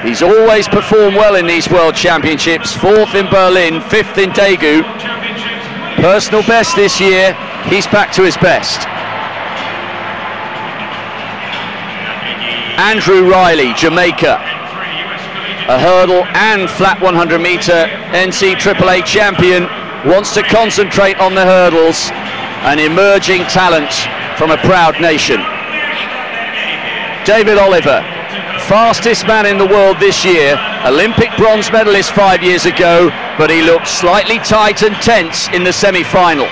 He's always performed well in these World Championships. 4th in Berlin, 5th in Daegu. Personal best this year, he's back to his best. Andrew Riley, Jamaica. A hurdle and flat 100-meter NCAA champion, wants to concentrate on the hurdles. An emerging talent from a proud nation. David Oliver, fastest man in the world this year, Olympic bronze medalist 5 years ago, but he looked slightly tight and tense in the semi-final.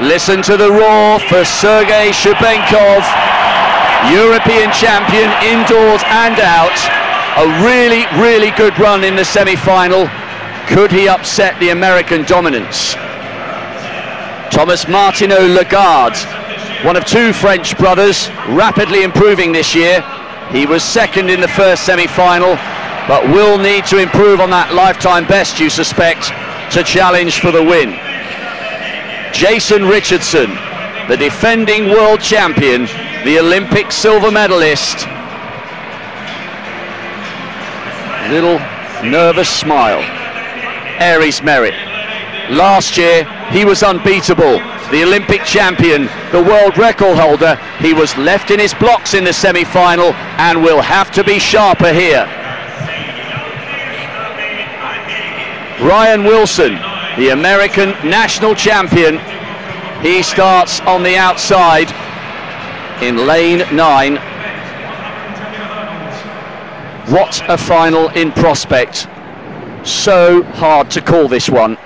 Listen to the roar for Sergei Shubenkov, European champion indoors and out. A really, really good run in the semi-final. Could he upset the American dominance? Thomas Martineau Lagarde, one of 2 French brothers, rapidly improving this year. He was 2nd in the first semi-final, but will need to improve on that lifetime best, you suspect, to challenge for the win. Jason Richardson, the defending world champion, the Olympic silver medalist. Little nervous smile. Aries Merritt. Last year, he was unbeatable. The Olympic champion, the world record holder. He was left in his blocks in the semi-final and will have to be sharper here. Ryan Wilson, the American national champion. He starts on the outside in lane 9. What a final in prospect. So hard to call this one.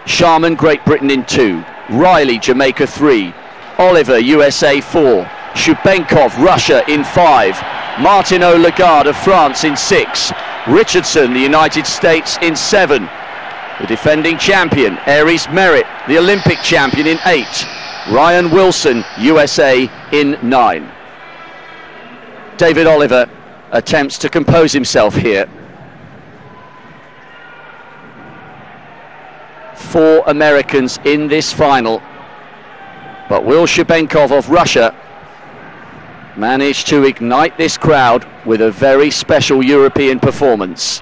Sharman, Great Britain in 2. Riley, Jamaica 3. Oliver, USA 4. Shubenkov, Russia in 5. Martineau Lagarde of France in 6. Richardson, the United States in 7. The defending champion, Aries Merritt, the Olympic champion in 8. Ryan Wilson, USA in 9. David Oliver attempts to compose himself here. 4 Americans in this final, but will Shubenkov of Russia manage to ignite this crowd with a very special European performance?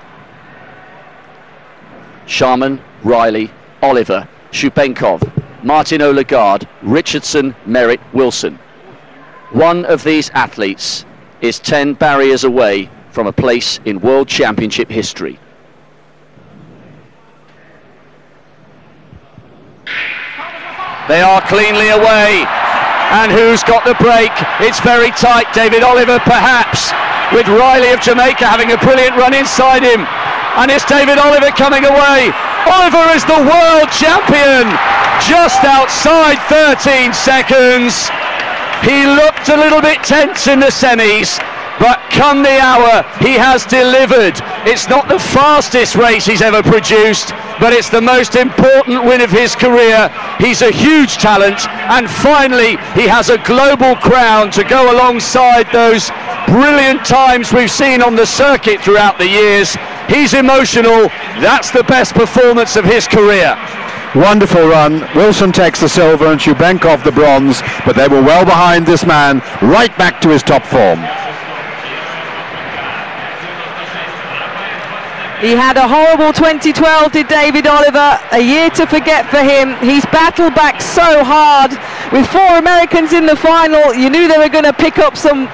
Sharman, Riley, Oliver, Shubenkov, Martineau Lagarde, Richardson, Merritt, Wilson. One of these athletes is 10 barriers away from a place in World Championship history. They are cleanly away, and who's got the break? It's very tight. David Oliver perhaps, with Riley of Jamaica having a brilliant run inside him, and it's David Oliver coming away. Oliver is the world champion, just outside 13 seconds. He looked a little bit tense in the semis, but come the hour, he has delivered. It's not the fastest race he's ever produced, but it's the most important win of his career. He's a huge talent, and finally he has a global crown to go alongside those brilliant times we've seen on the circuit throughout the years. He's emotional. That's the best performance of his career. Wonderful run. Wilson takes the silver and Shubenkov the bronze, but they were well behind this man, right back to his top form. He had a horrible 2012, did David Oliver, a year to forget for him. He's battled back so hard. With 4 Americans in the final, you knew they were going to pick up some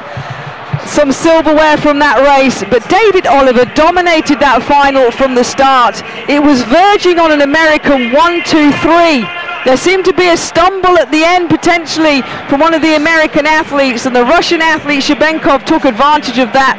silverware from that race, but David Oliver dominated that final from the start. It was verging on an American 1-2-3. There seemed to be a stumble at the end potentially from one of the American athletes, and the Russian athlete Shubenkov took advantage of that.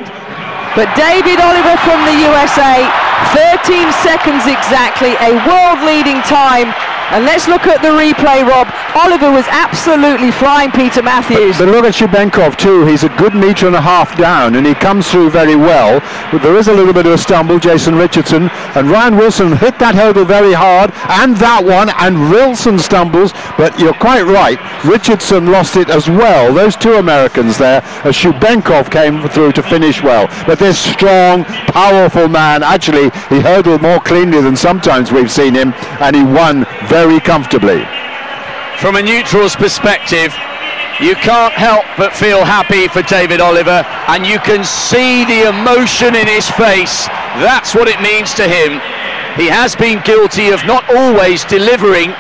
But David Oliver from the USA, 13 seconds exactly, a world-leading time. And let's look at the replay, Rob. Oliver was absolutely flying Peter Matthews. But look at Shubenkov too. He's a good metre and a half down, and he comes through very well. But there is a little bit of a stumble. Jason Richardson and Ryan Wilson hit that hurdle very hard, and that one, and Wilson stumbles. But you're quite right, Richardson lost it as well. Those 2 Americans there, as Shubenkov came through to finish well. But this strong, powerful man, actually, he hurdled more cleanly than sometimes we've seen him, and he won very comfortably. From a neutral's perspective, You can't help but feel happy for David Oliver, and you can see the emotion in his face. That's what it means to him. He has been guilty of not always delivering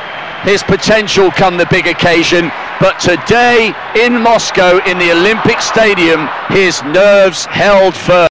his potential come the big occasion, but today in Moscow in the Olympic Stadium, his nerves held firm.